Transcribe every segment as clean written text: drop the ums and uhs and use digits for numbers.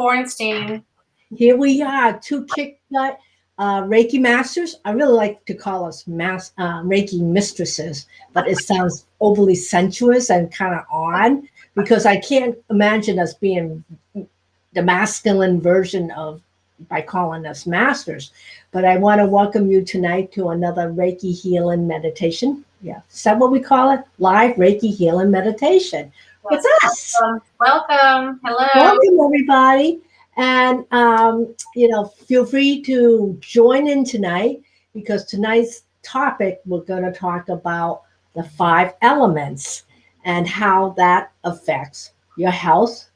Bornstein. Here we are, two kick butt Reiki masters. I really like to call us Reiki mistresses, but it sounds overly sensuous and kind of odd because I can't imagine us being the masculine version of by calling us masters. But I want to welcome you tonight to another Reiki Healing Meditation. Yeah, is that what we call it? Live Reiki Healing Meditation with us. Welcome. Hello. Welcome, everybody. And, feel free to join in tonight because tonight's topic, we're going to talk about the 5 elements and how that affects your health,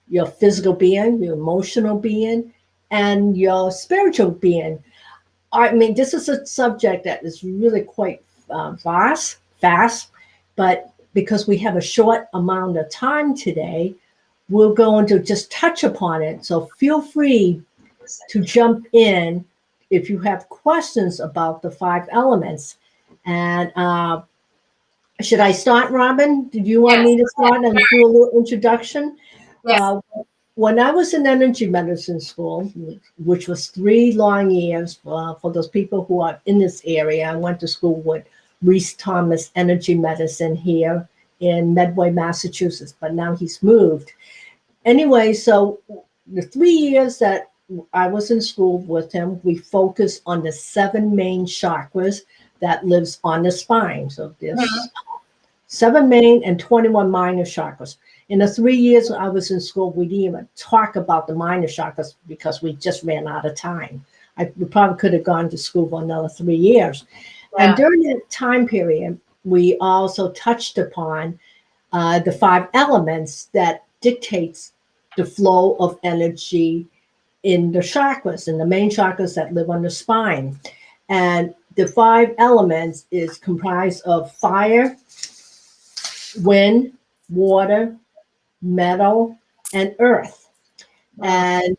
your physical being, your emotional being, and your spiritual being. I mean, this is a subject that is really quite fast, but because we have a short amount of time today, we're going to just touch upon it. So feel free to jump in if you have questions about the 5 elements. And should I start, Robin? Did you want me to start and do a little introduction? Yes. When I was in energy medicine school, which was 3 long years for those people who are in this area, I went to school with Reese Thomas Energy Medicine here in Medway, Massachusetts, but now he's moved. Anyway, so the 3 years that I was in school with him, we focused on the 7 main chakras that lives on the spine. So there's 7 main and 21 minor chakras. In the 3 years I was in school, we didn't even talk about the minor chakras because we just ran out of time. We probably could have gone to school for another 3 years. Yeah. And during that time period, we also touched upon the 5 elements that dictates the flow of energy in the chakras, in the main chakras that live on the spine. And the 5 elements is comprised of fire, wind, water, metal, and earth. And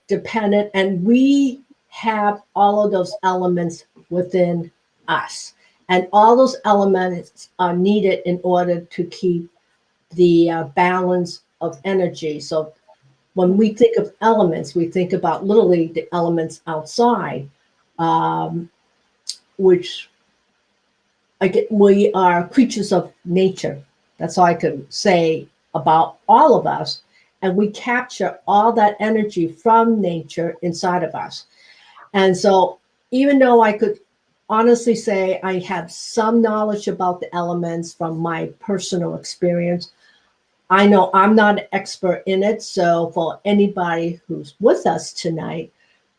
we have all of those elements within us. And all those elements are needed in order to keep the balance of energy. So when we think of elements, we think about literally the elements outside, which we are creatures of nature. That's all I could say about all of us. And we capture all that energy from nature inside of us. And so even though I could honestly say I have some knowledge about the elements from my personal experience, I know I'm not an expert in it. So for anybody who's with us tonight,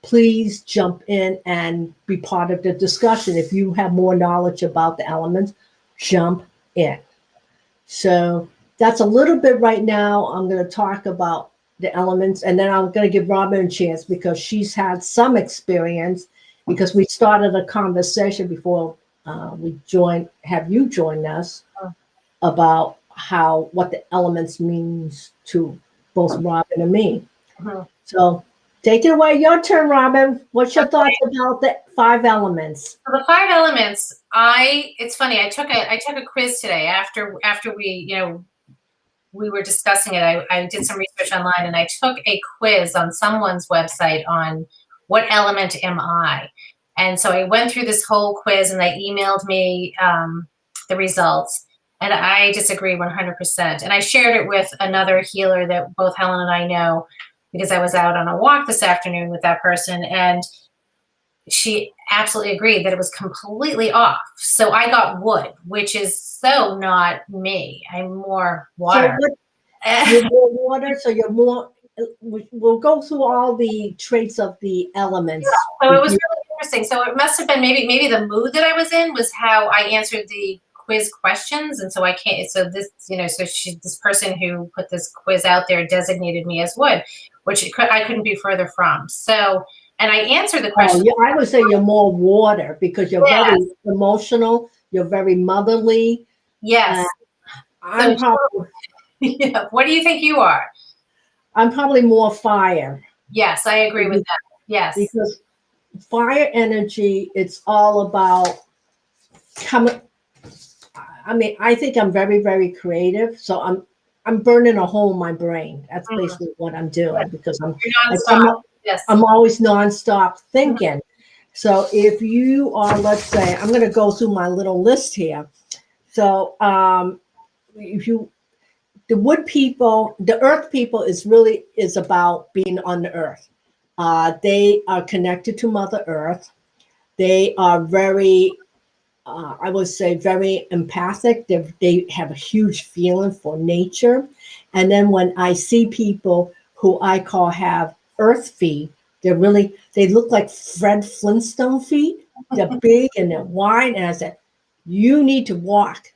please jump in and be part of the discussion. If you have more knowledge about the elements, jump in. So that's a little bit right now. I'm going to talk about the elements, and then I'm going to give Robin a chance because she's had some experience, because we started a conversation before have you join us about what the elements means to both Robin and me. So take it away. Your turn, Robin. What's your thoughts about the 5 elements? So the 5 elements, it's funny. I took a quiz today after we were discussing it. I did some research online and I took a quiz on someone's website on what element am I? And so I went through this whole quiz and they emailed me the results. And I disagree 100%. And I shared it with another healer that both Helen and I know, because I was out on a walk this afternoon with that person. And she absolutely agreed that it was completely off. So I got wood, which is so not me. I'm more water. So you're more water, so you're more, we'll go through all the traits of the elements. Yeah, so it was really interesting. So it must have been maybe the mood that I was in was how I answered the quiz questions. And so I can't, so this, this person who put this quiz out there designated me as wood, which I couldn't be further from. So, and I answered the question. Oh, I would say you're more water because you're very emotional. You're very motherly. Yes. I'm probably. Yeah. What do you think you are? I'm probably more fire. Yes, I agree with that. Yes. Because fire energy, it's all about coming. I mean, I think I'm very, very creative. So I'm burning a hole in my brain. That's Mhm. basically what I'm doing because You're nonstop. Yes. I'm always nonstop thinking. So if you are, let's say, I'm going to go through my little list here. So if you, the wood people, the earth people is about being on the earth. They are connected to Mother Earth. They are very, I would say, very empathic. They have a huge feeling for nature. And then when I see people who I call have earth feet, they look like Fred Flintstone feet. They're big and they're wide. And I said, you need to walk,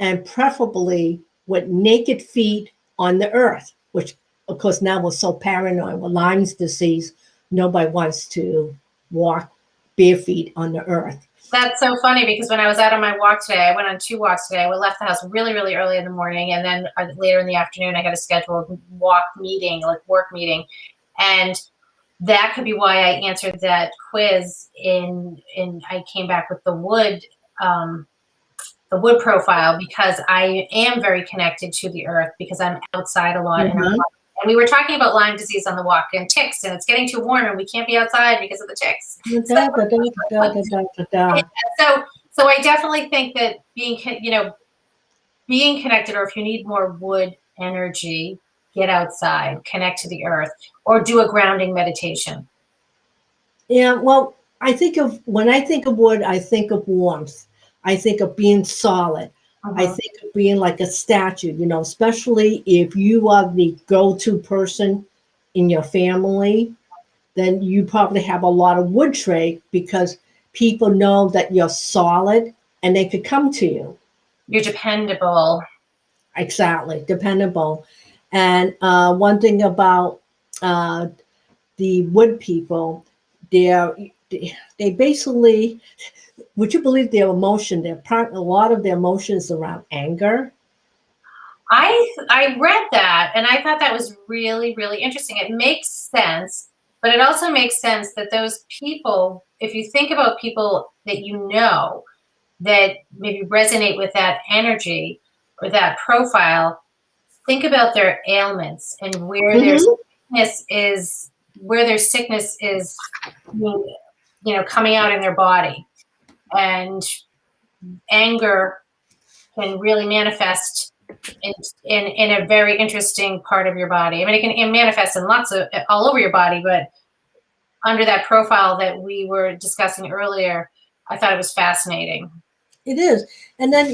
and preferably with naked feet on the earth, which of course now we're so paranoid with Lyme's disease, nobody wants to walk bare feet on the earth. That's so funny because when I was out on my walk today, I went on 2 walks today. I left the house really, really early in the morning, and then later in the afternoon, I had a scheduled walk meeting, like work meeting, and that could be why I answered that quiz. I came back with the wood profile, because I am very connected to the earth because I'm outside a lot. And we were talking about Lyme disease on the walk and ticks, and it's getting too warm and we can't be outside because of the ticks. So I definitely think that being connected, or if you need more wood energy, get outside, connect to the earth, or do a grounding meditation. Yeah, well, when I think of wood, I think of warmth. I think of being solid. I think of being like a statue, especially if you are the go-to person in your family, then you probably have a lot of wood trade because people know that you're solid and they could come to you. You're dependable. Exactly, dependable. And one thing about the wood people, they basically, would you believe their emotion? A lot of their emotions around anger. I read that and I thought that was really, really interesting. It makes sense, but it also makes sense that those people, if you think about people that you know that maybe resonate with that energy or that profile, think about their ailments and where their sickness is, coming out in their body. And anger can really manifest in a very interesting part of your body. I mean, it can manifest in all over your body, but under that profile that we were discussing earlier, I thought it was fascinating. It is. And then,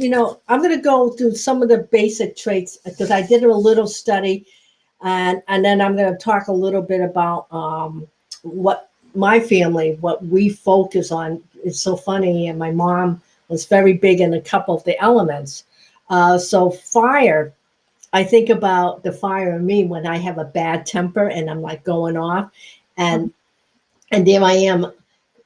I'm going to go through some of the basic traits because I did a little study, and then I'm going to talk a little bit about what my family, what we focus on. It's so funny. And my mom was very big in a couple of the elements. So fire, I think about the fire in me when I have a bad temper and I'm like going off, and there I am.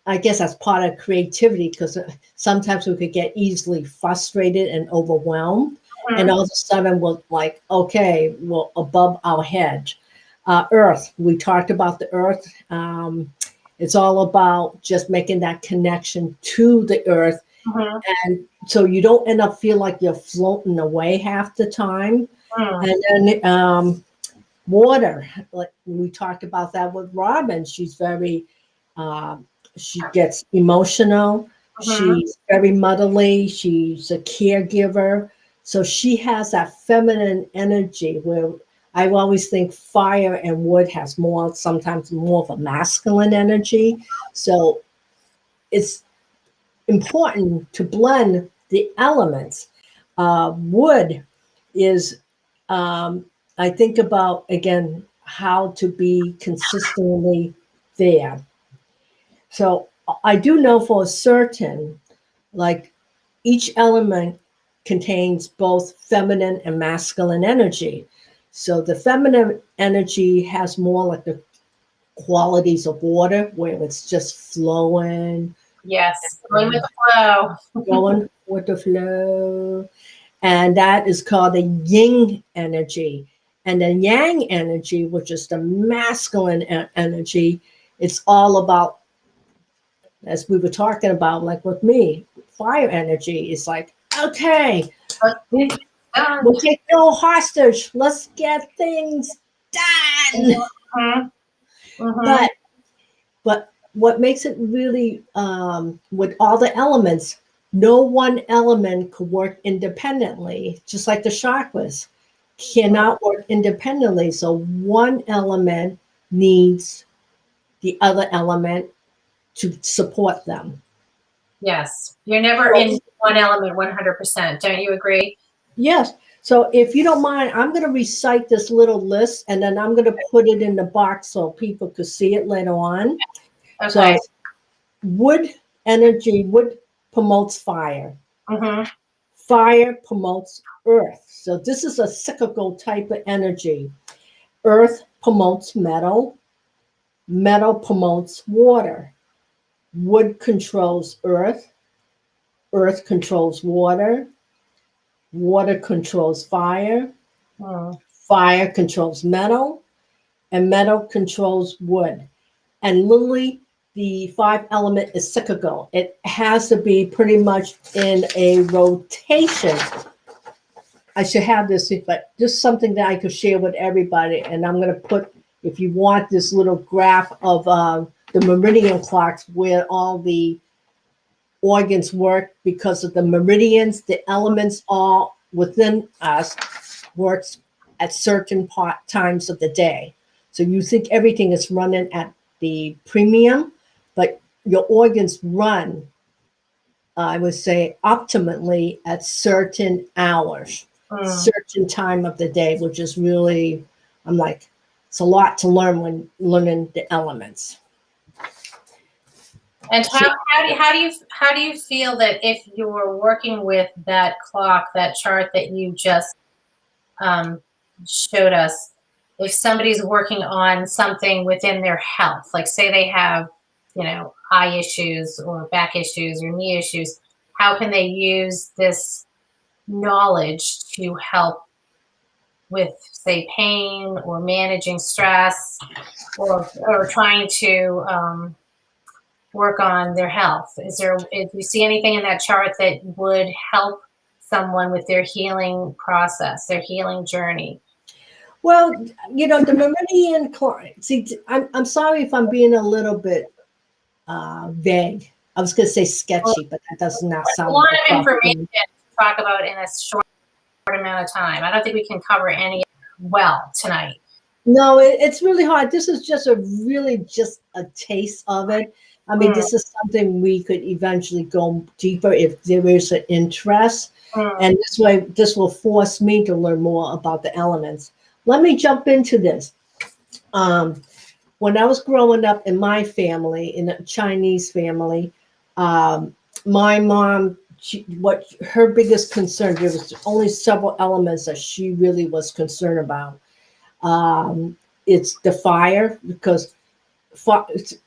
I guess that's part of creativity because sometimes we could get easily frustrated and overwhelmed. And all of a sudden we're like, okay, we're above our head. Earth, we talked about the earth. It's all about just making that connection to the earth. And so you don't end up feel like you're floating away half the time. And then water, like we talked about that with Robin. She's very, she gets emotional. She's very motherly. She's a caregiver. So she has that feminine energy where I always think fire and wood has sometimes more of a masculine energy. So it's important to blend the elements. Wood is, I think about, again, how to be consistently there. So I do know for certain, like each element contains both feminine and masculine energy. So the feminine energy has more like the qualities of water, where it's just flowing. Yes, going with the flow. Going with the flow. And that is called the yin energy. And the yang energy, which is the masculine energy, it's all about, as we were talking about, like with me, fire energy is like, okay, Done. We'll take no hostage. Let's get things done. Mhm. Mhm. But what makes it really with all the elements, no one element could work independently, just like the chakras cannot work independently. So one element needs the other element to support them. Yes. You're never in one element 100%. Don't you agree? Yes. So if you don't mind, I'm going to recite this little list and then I'm going to put it in the box so people could see it later on. Okay. So wood energy, wood promotes fire. Mhm. Fire promotes earth. So this is a cyclical type of energy. Earth promotes metal. Metal promotes water. Wood controls earth. Earth controls water. Water controls fire. Mm. Fire controls metal. And metal controls wood. And literally, the 5 element is cyclical. It has to be pretty much in a rotation. I should have this, but just something that I could share with everybody. And I'm going to put, if you want, this little graph of the meridian clocks where all the organs work because of the meridians, the elements all within us works at certain times of the day. So you think everything is running at the premium, but your organs run, I would say, optimally at certain hours, Mm. certain time of the day, which is really, I'm like, it's a lot to learn when learning the elements. And how do you feel that if you were working with that clock, that chart that you just showed us, if somebody's working on something within their health, like say they have, eye issues or back issues or knee issues, how can they use this knowledge to help with, say, pain or managing stress or trying to work on their health? If you see anything in that chart that would help someone with their healing process, their healing journey? Well, the meridian clock. See, I'm sorry if I'm being a little bit vague. I was going to say Well, sketchy, but that does not a sound lot like a of proper information thing. to talk about in a short amount of time. I don't think we can cover any well tonight. No, it's really hard. This is just just a taste of it. I mean, Mm, this is something we could eventually go deeper if there is an interest. mm, And this way, this will force me to learn more about the elements. Let me jump into this. Um, when I was growing up in my family, in a Chinese family, my mom, what her biggest concern, there was only several elements that she really was concerned about. It's the fire because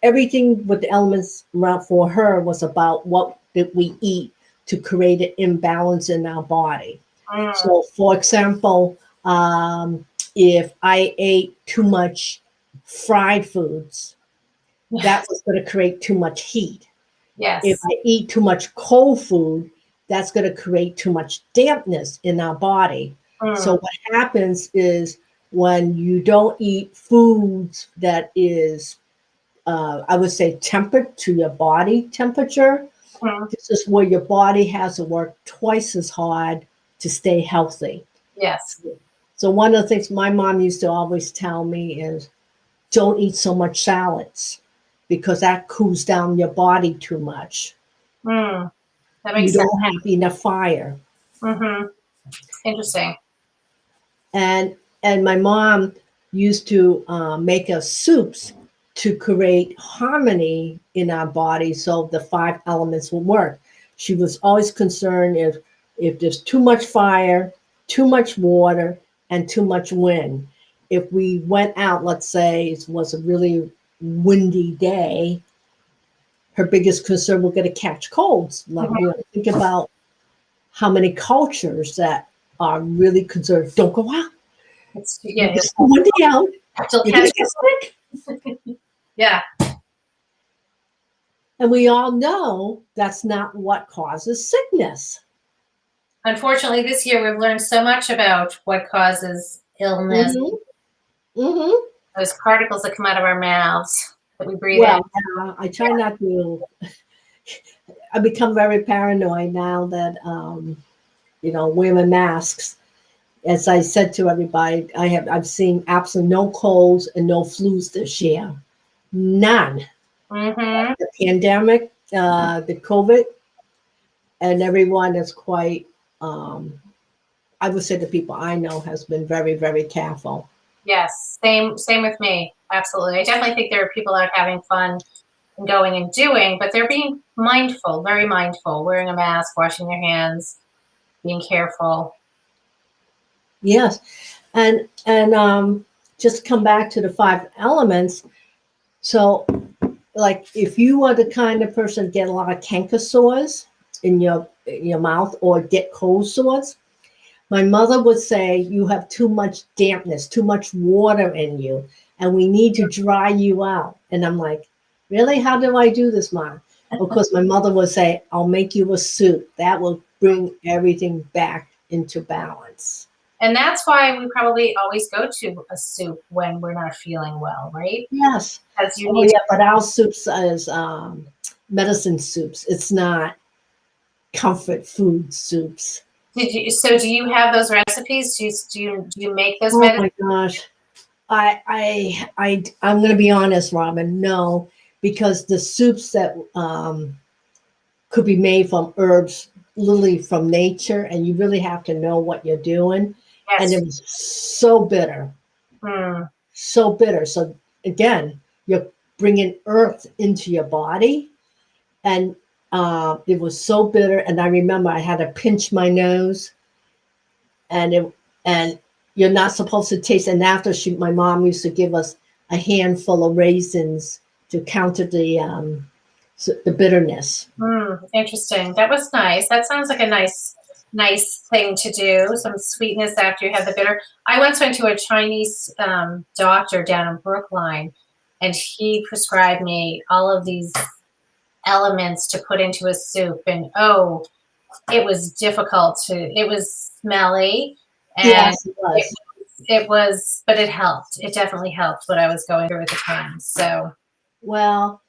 everything with the elements around for her was about what did we eat to create an imbalance in our body. mm. So, for example, if I ate too much fried foods, that was going to create too much heat. If Yes. I eat too much cold food, that's going to create too much dampness in our body. So Mm, what happens is when you don't eat foods that is, I would say, tempered to your body temperature, mm. this is where your body has to work twice as hard to stay healthy. Yes. So one of the things my mom used to always tell me is don't eat so much salads because that cools down your body too much. Mm. That You makes sense. don't have enough fire. Mm-hmm. Interesting. And my mom used to make us soups to create harmony in our body so the 5 elements will work. She was always concerned if there's too much fire, too much water, and too much wind. If we went out, let's say it was a really windy day, her biggest concern, we're going to catch colds. Like, Mm-hmm. think about how many cultures that are really concerned. Don't go out. Yeah, It's so windy out. you'll You're going catch. to get sick. Yeah. And we all know that's not what causes sickness. Unfortunately, this year we've learned so much about what causes illness, Mm-hmm. Mm-hmm. those particles that come out of our mouths that we breathe in. Well, I try not to. I become very paranoid now that wearing masks. As I said to everybody, I've seen absolutely no colds and no flus this year. None. Mm-hmm. The pandemic, the COVID, and everyone is quite. I would say the people I know has been very, very careful. Yes, same with me. Absolutely. I definitely think there are people out having fun and going and doing, but they're being mindful, very mindful, wearing a mask, washing their hands, being careful. Yes, and just come back to the five elements. So, like, if you are the kind of person get a lot of canker sores in your mouth or get cold sores, my mother would say you have too much dampness, too much water in you, and we need to dry you out. And I'm like, really? How do I do this, Mom? Of course, my mother would say, I'll make you a soup. That will bring everything back into balance. And that's why we probably always go to a soup when we're not feeling well, right? Yes. Because you Oh, need yeah, but our soups is medicine soups. It's not comfort food soups. do you have those recipes? Do you make those Oh medicines? my gosh. I'm going to be honest, Robin. No, because the soups that could be made from herbs, literally from nature, and you really have to know what you're doing. And Yes. it was so bitter, Hmm. so bitter. So again, you're bringing earth into your body, and it was so bitter. And I remember I had to pinch my nose, and you're not supposed to taste. And after my mom used to give us a handful of raisins to counter the bitterness. Interesting. That was nice. That sounds like a nice thing to do. Some sweetness after you have the bitter. I once went to a Chinese doctor down in Brookline, and he prescribed me all of these elements to put into a soup. And oh, it was difficult to. It was smelly, and Yes, it was. it was, but it helped. It definitely helped what I was going through at the time. So. Well,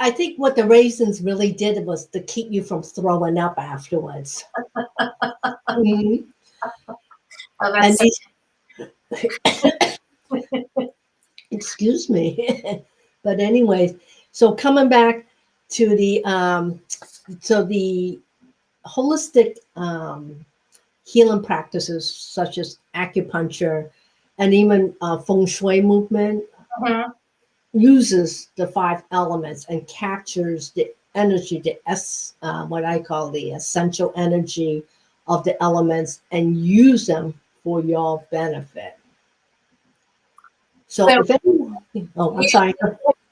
I think what the raisins really did was to keep you from throwing up afterwards. Mhm. Oh, And that's excuse me. But anyways, so coming back to the holistic healing practices such as acupuncture and even feng shui movement Mhm. uses the five elements and captures the energy, what I call the essential energy of the elements, and use them for your benefit. So So if anyone, oh, I'm sorry.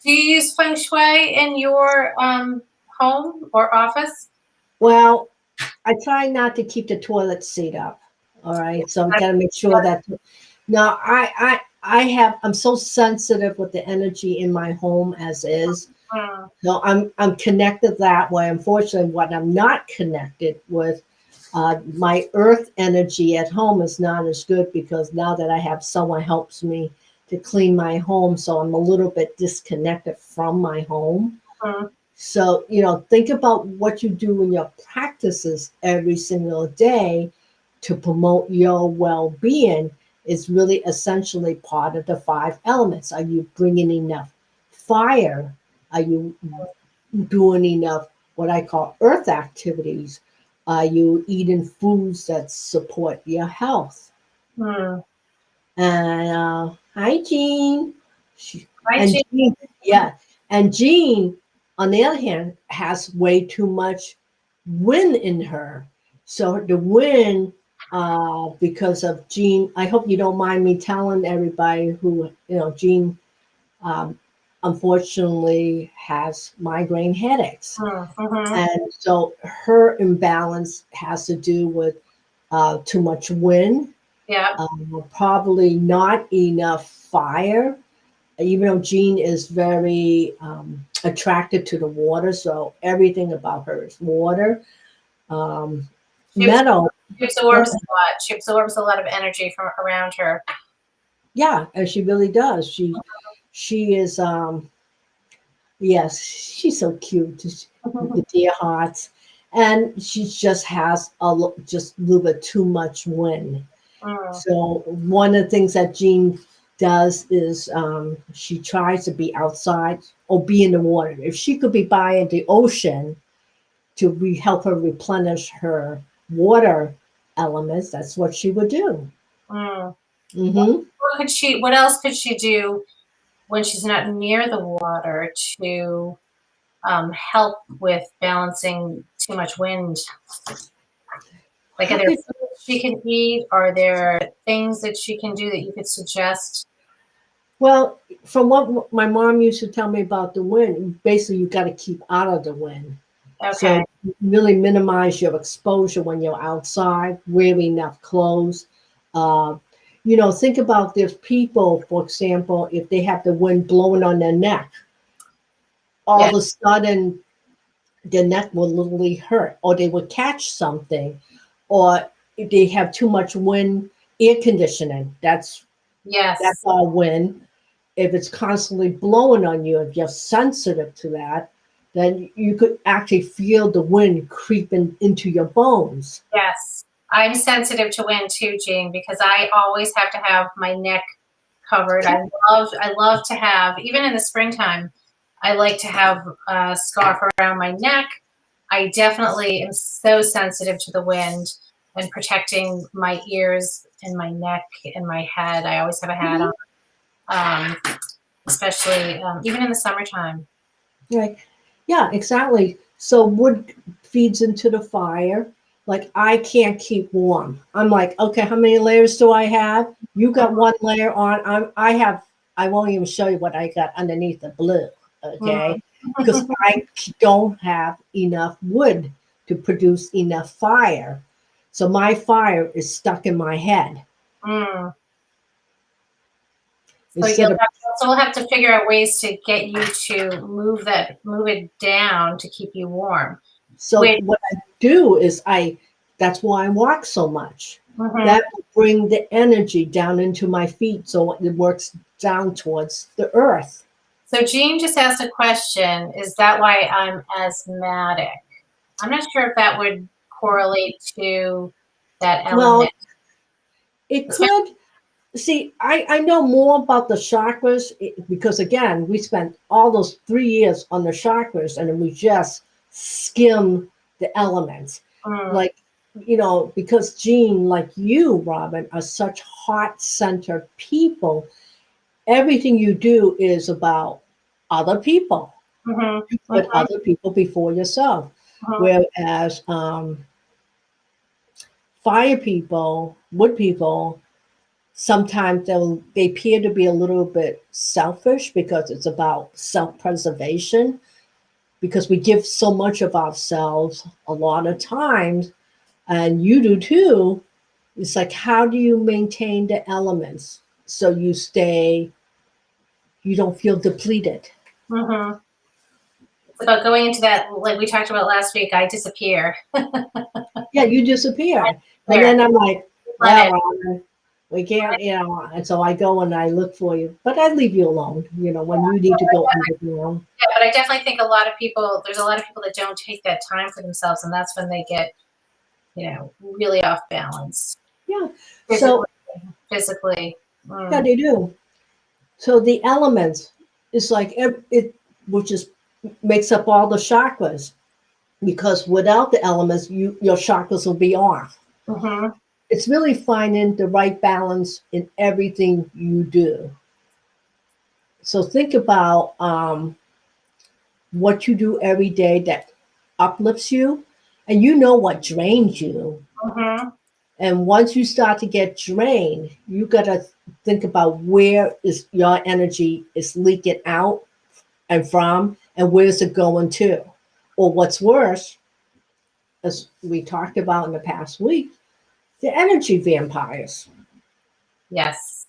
do you use feng shui in your home or office? Well, I try not to keep the toilet seat up. All right, so I've got to make sure that. No, I'm so sensitive with the energy in my home as is. Mm, So I'm connected that way. Unfortunately, what I'm not connected with, my earth energy at home is not as good because now that I have someone helps me to clean my home, so I'm a little bit disconnected from my home. mm. So, think about what you do in your practices every single day to promote your well-being is really essentially part of the five elements. Are you bringing enough fire? Are you doing enough what I call earth activities? Are you eating foods that support your health? Hmm. And hi, Jean. Hi, And Jean. Jean, yeah, and Jean, on the other hand, has way too much wind in her. So the wind, because of Jean, I hope you don't mind me telling everybody who Jean, um, unfortunately has migraine headaches, Mm-hmm. and so her imbalance has to do with too much wind, Yeah. probably not enough fire, even though Jean is very attracted to the water, so everything about her is water. She was Meadow, She absorbs a lot. She absorbs a lot of energy from around her. Yeah, and she really does. She is yes, she's so cute. The dear hearts. And she just has just a little bit too much wind. Mm. So one of the things that Jean does is she tries to be outside or be in the water. If she could be by in the ocean to help her replenish her water elements, that's what she would do. Mm. Mm-hmm. What else could she do when she's not near the water to help with balancing too much wind? Like, are there foods she can eat? Are there things that she can do that you could suggest? Well, from what my mom used to tell me about the wind, basically you got to keep out of the wind. Okay. So really minimize your exposure when you're outside, wear enough clothes. Uh, think about there's people, for example, if they have the wind blowing on their neck, all Yeah. of a sudden their neck will literally hurt, or they would catch something, or if they have too much wind, air conditioning, that's Yes. all wind. If it's constantly blowing on you, if you're sensitive to that, then you could actually feel the wind creeping into your bones. Yes. I'm sensitive to wind too, Jean, because I always have to have my neck covered. I love to have, even in the springtime, I like to have a scarf around my neck. I definitely am so sensitive to the wind and protecting my ears and my neck and my head. I always have a hat on, especially even in the summertime. Right. Yeah, exactly. So wood feeds into the fire. Like I can't keep warm. I'm like, okay, how many layers do I have? You got one layer on. I won't even show you what I got underneath the blue. Okay. Because I don't have enough wood to produce enough fire. So my fire is stuck in my head. Mm. So Instead of we'll have to figure out ways to get you to move it down to keep you warm. So what I do is that's why I walk so much. That will bring the energy down into my feet so it works down towards the earth. So Jean just asked a question, is that why I'm asthmatic? I'm not sure if that would correlate to that element. Well, it could. See, I know more about the chakras because, again, we spent all those 3 years on the chakras and then we just skim the elements. Like, because Jean, like you, Robin, are such heart-centered people, everything you do is about other people. You put other people before yourself. Whereas fire people, wood people, sometimes they appear to be a little bit selfish because it's about self-preservation, because we give so much of ourselves a lot of times, and you do too. It's like, how do you maintain the elements so you don't feel depleted? It's about going into that, like we talked about last week, I disappear. Yeah, you disappear. And then I'm like, well, we can't, and so I go and I look for you, but I leave you alone, when you need to go underground. Yeah, but I definitely think there's a lot of people that don't take that time for themselves, and that's when they get, really off balance. Yeah. Physically. Yeah, they do. So the elements is like which is makes up all the chakras, because without the elements, your chakras will be off. It's really finding the right balance in everything you do. So think about what you do every day that uplifts you, and you know what drains you. And once you start to get drained, you got to think about where is your energy is leaking out and from, and where's it going to? Or what's worse, as we talked about in the past week, the energy vampires. Yes.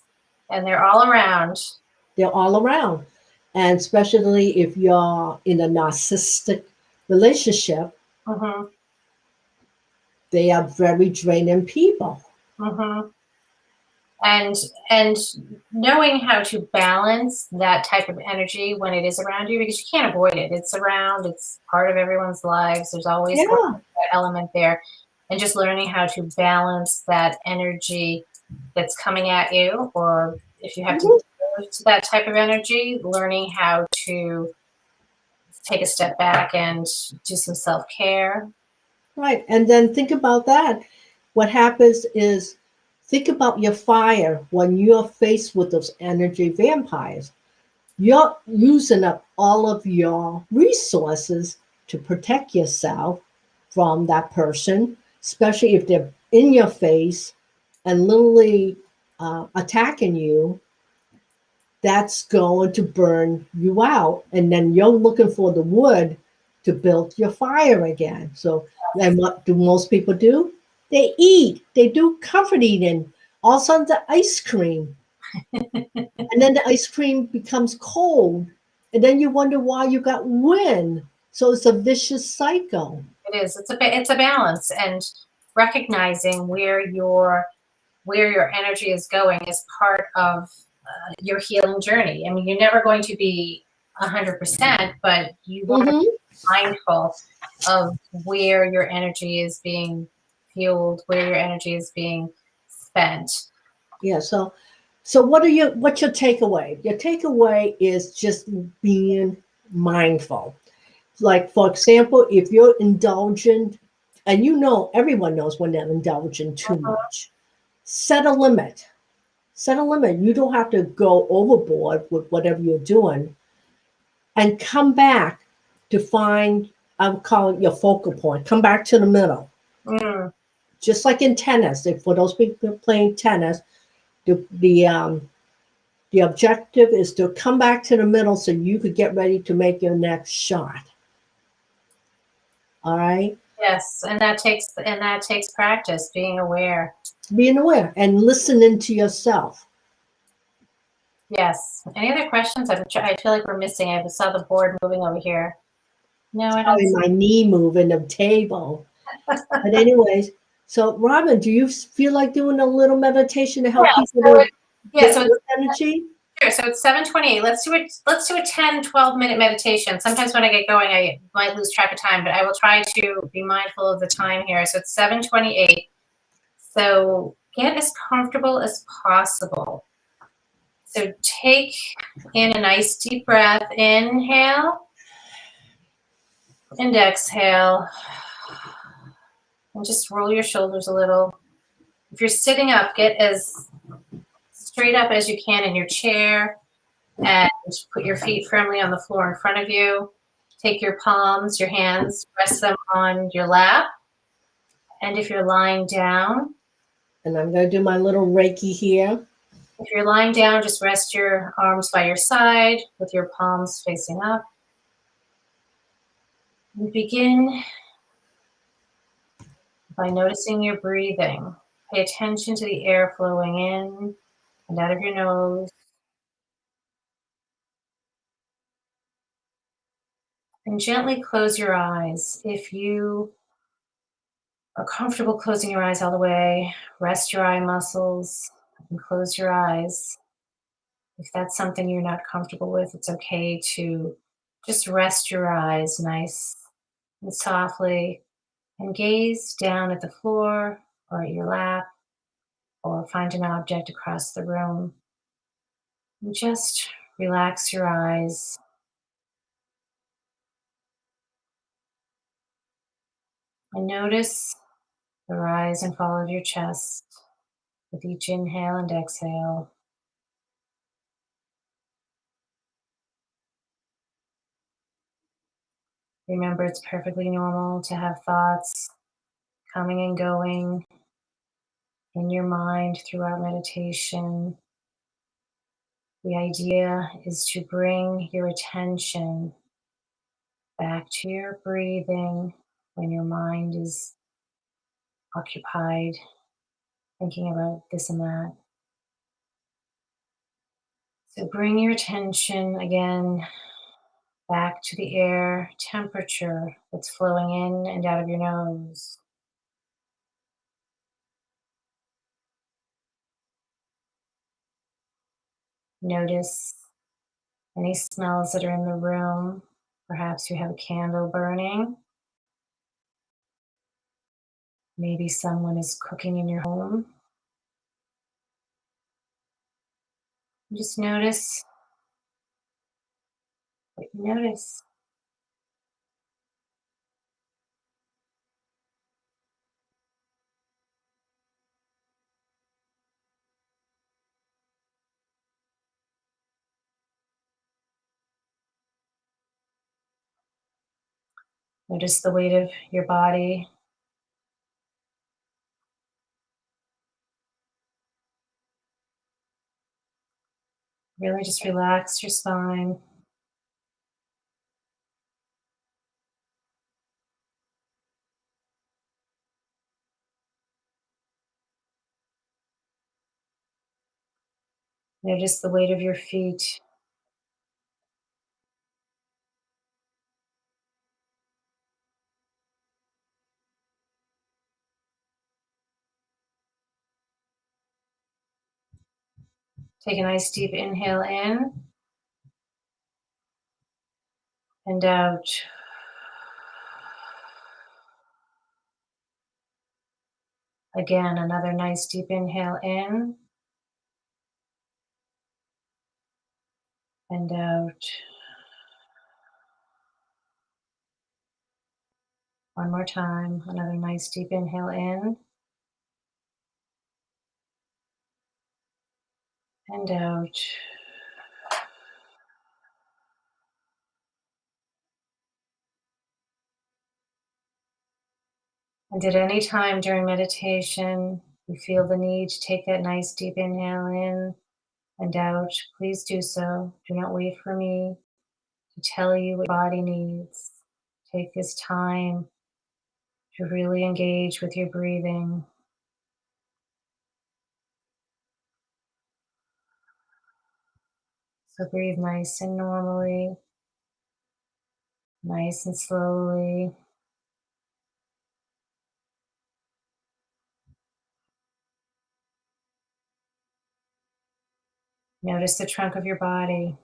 And they're all around. They're all around. And especially if you're in a narcissistic relationship, they are very draining people. Mm-hmm. And knowing how to balance that type of energy when it is around you, because you can't avoid it. It's around, it's part of everyone's lives. There's always Yeah. that element there. And just learning how to balance that energy that's coming at you, or if you have to deal to that type of energy, learning how to take a step back and do some self-care. Right. And then think about that. What happens is, think about your fire when you're faced with those energy vampires. You're using up all of your resources to protect yourself from that person, especially if they're in your face and literally attacking you. That's going to burn you out. And then you're looking for the wood to build your fire again. So, and what do most people do? They eat, they do comfort eating, all sorts of ice cream. And then the ice cream becomes cold. And then you wonder why you got wind. So it's a vicious cycle. It is. It's a balance, and recognizing where your energy is going is part of your healing journey. I mean, you're never going to be 100%, but you want to be mindful of where your energy is being fueled, where your energy is being spent. Yeah. So what's your takeaway? Your takeaway is just being mindful. Like, for example, if you're indulgent, and everyone knows when they're indulging too much, set a limit. Set a limit. You don't have to go overboard with whatever you're doing, and come back to find, I would call it your focal point. Come back to the middle. Mm. Just like in tennis, for those people playing tennis, the objective is to come back to the middle so you could get ready to make your next shot. All right? Yes, and that takes practice, being aware. Being aware and listening to yourself. Yes. Any other questions? I feel like we're missing. I saw the board moving over here. No, I don't. Probably my knee moving the table. But anyways, so Robin, do you feel like doing a little meditation to help people to get good energy? Sure. So it's 7:28. Let's do a 10, 12-minute meditation. Sometimes when I get going, I might lose track of time, but I will try to be mindful of the time here. So it's 7:28. So get as comfortable as possible. So take in a nice deep breath. Inhale and exhale. And just roll your shoulders a little. If you're sitting up, get as straight up as you can in your chair and put your feet firmly on the floor in front of you. Take your palms, your hands, rest them on your lap. And if you're lying down, and I'm going to do my little Reiki here. If you're lying down, just rest your arms by your side with your palms facing up. And begin by noticing your breathing. Pay attention to the air flowing in and out of your nose. And gently close your eyes. If you are comfortable closing your eyes all the way, rest your eye muscles and close your eyes. If that's something you're not comfortable with, it's okay to just rest your eyes nice and softly and gaze down at the floor or at your lap or find an object across the room. And just relax your eyes. And notice the rise and fall of your chest with each inhale and exhale. Remember, it's perfectly normal to have thoughts coming and going in your mind throughout meditation. The idea is to bring your attention back to your breathing when your mind is occupied thinking about this and that. So bring your attention again back to the air temperature that's flowing in and out of your nose. Notice any smells that are in the room. Perhaps you have a candle burning. Maybe someone is cooking in your home. Just notice what you notice. Notice the weight of your body. Really just relax your spine. Notice the weight of your feet. Take a nice deep inhale in and out. Again, another nice deep inhale in and out. One more time, another nice deep inhale in and out. And at any time during meditation, you feel the need to take that nice deep inhale in and out, please do so. Do not wait for me to tell you what your body needs. Take this time to really engage with your breathing. So breathe nice and normally, nice and slowly. Notice the trunk of your body.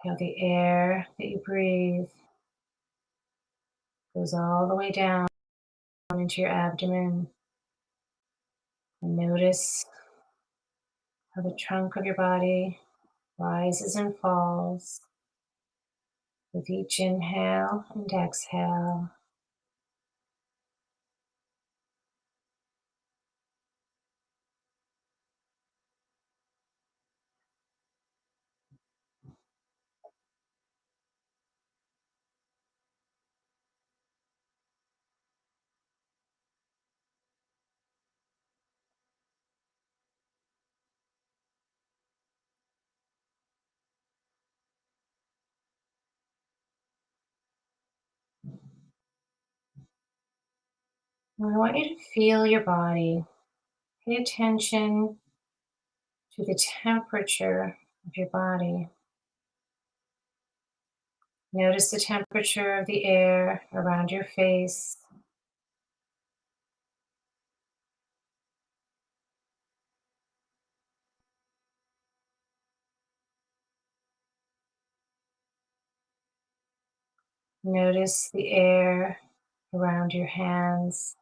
How the air that you breathe goes all the way down into your abdomen. And notice how the trunk of your body rises and falls with each inhale and exhale. Now I want you to feel your body. Pay attention to the temperature of your body. Notice the temperature of the air around your face. Notice the air around your hands.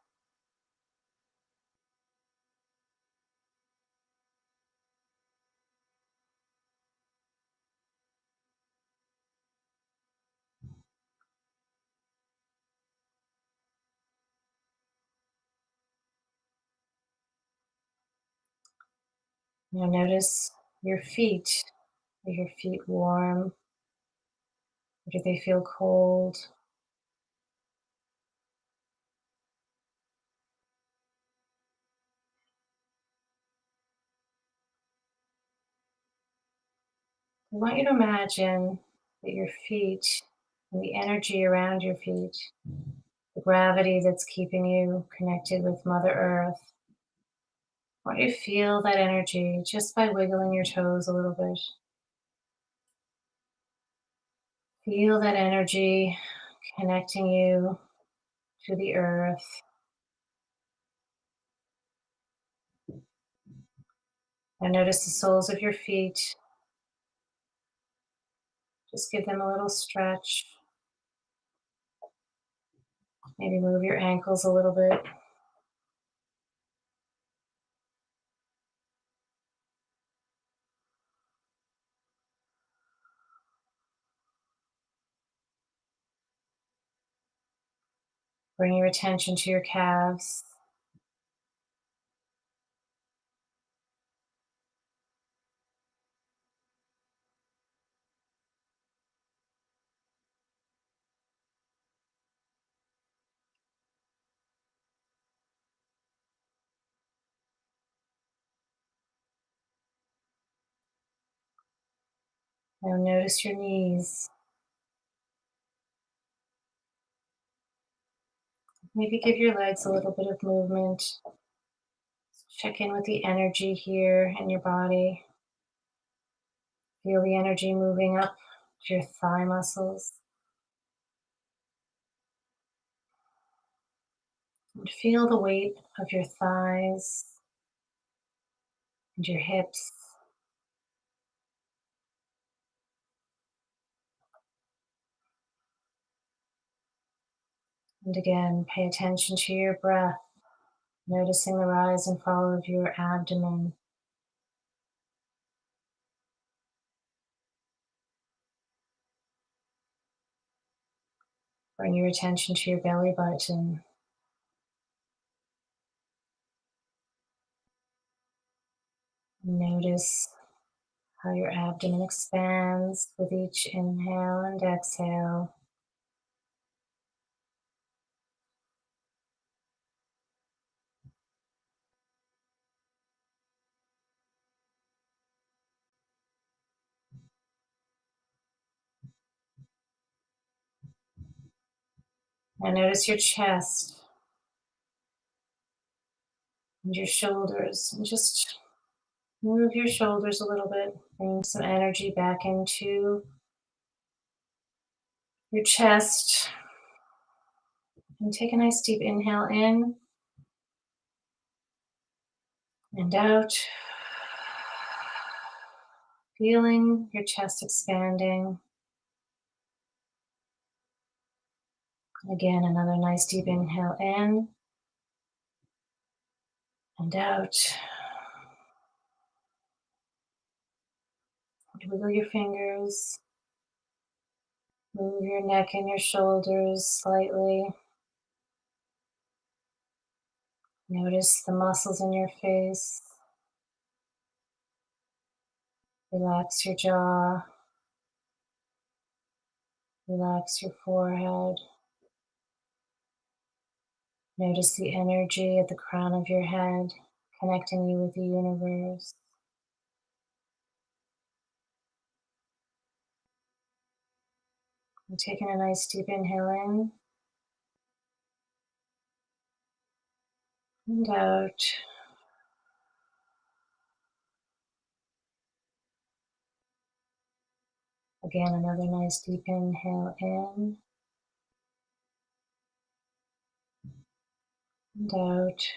Now notice your feet. Are your feet warm? Or do they feel cold? I want you to imagine that your feet and the energy around your feet, the gravity that's keeping you connected with Mother Earth. I want you to feel that energy just by wiggling your toes a little bit. Feel that energy connecting you to the earth. And notice the soles of your feet. Just give them a little stretch. Maybe move your ankles a little bit. Bring your attention to your calves. Now notice your knees. Maybe give your legs a little bit of movement. Check in with the energy here in your body. Feel the energy moving up to your thigh muscles. And feel the weight of your thighs and your hips. And again, pay attention to your breath, noticing the rise and fall of your abdomen. Bring your attention to your belly button. Notice how your abdomen expands with each inhale and exhale. And notice your chest and your shoulders. And just move your shoulders a little bit. Bring some energy back into your chest. And take a nice deep inhale in and out. Feeling your chest expanding. Again, another nice deep inhale in and out. Wiggle your fingers. Move your neck and your shoulders slightly. Notice the muscles in your face. Relax your jaw. Relax your forehead. Notice the energy at the crown of your head, connecting you with the universe. And taking a nice deep inhale in and out. Again, another nice deep inhale in and out.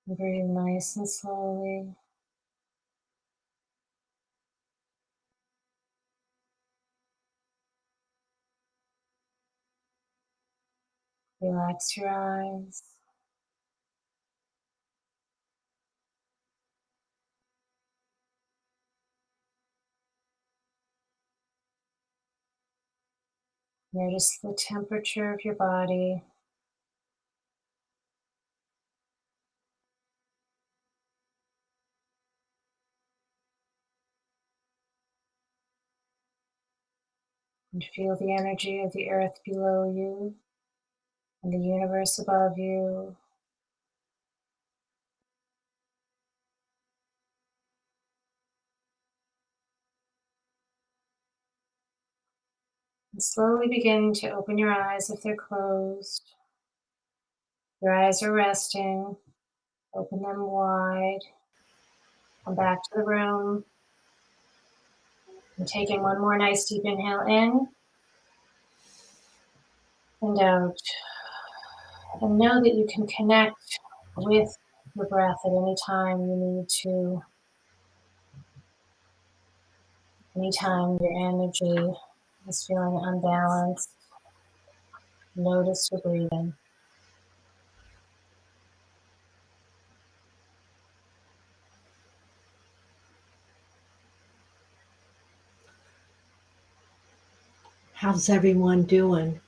Breathe nice and slowly. Relax your eyes. Notice the temperature of your body. And feel the energy of the earth below you and the universe above you. And slowly begin to open your eyes if they're closed. Your eyes are resting. Open them wide. Come back to the room. And taking one more nice deep inhale in and out. And know that you can connect with your breath at any time you need to. Anytime your energy is feeling unbalanced, notice your breathing. How's everyone doing?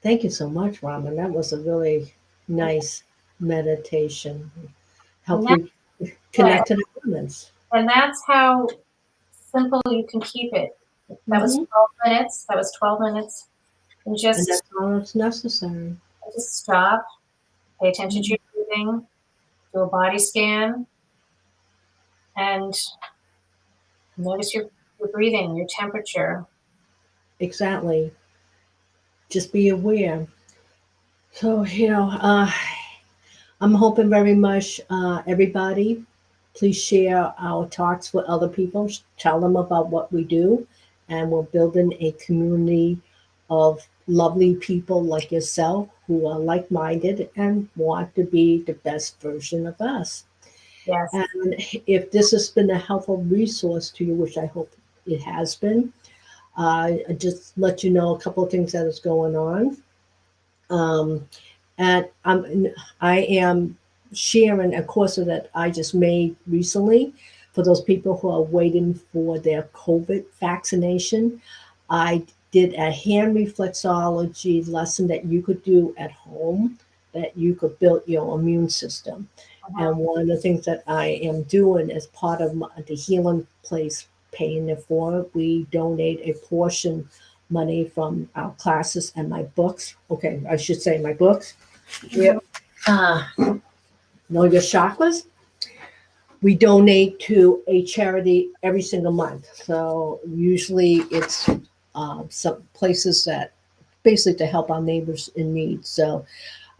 Thank you so much, Raman. That was a really nice meditation. Help you connect to the elements. And that's how simple you can keep it. That was 12 minutes. That was 12 minutes. And And that's all that's necessary. just stop, pay attention to your breathing, do a body scan, and notice your breathing, your temperature. Exactly. Just be aware. So, I'm hoping very much everybody, please share our talks with other people. Tell them about what we do. And we're building a community of lovely people like yourself who are like minded and want to be the best version of us. Yes. And if this has been a helpful resource to you, which I hope it has been, I just let you know a couple of things that is going on. And I am sharing a course that I just made recently for those people who are waiting for their COVID vaccination. I did a hand reflexology lesson that you could do at home, that you could build your immune system. And one of the things that I am doing as part of the Healing Place paying it forward, we donate a portion money from our classes and my books. Okay, I should say my books. Yep. Know Your Chakras. We donate to a charity every single month. So usually it's some places that basically to help our neighbors in need. So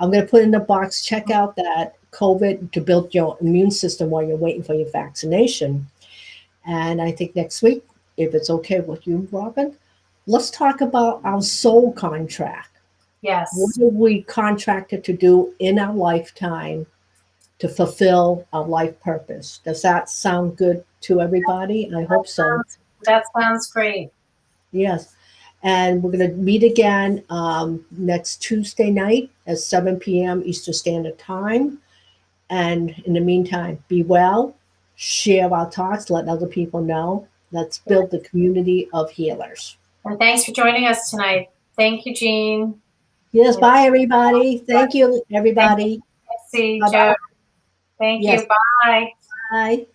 I'm going to put in the box, check out that COVID to build your immune system while you're waiting for your vaccination. And I think next week, if it's okay with you, Robin, let's talk about our soul contract. Yes. What are we contracted to do in our lifetime to fulfill our life purpose? Does that sound good to everybody? I hope so. That sounds great. Yes. And we're going to meet again next Tuesday night at 7 p.m. Eastern Standard Time. And in the meantime, be well, share our talks, let other people know. Let's build the community of healers. And thanks for joining us tonight. Thank you, Jean. Yes, bye, everybody. Thank you, everybody. See Bye-bye. Joe. Thank Yes. you. Bye. Bye.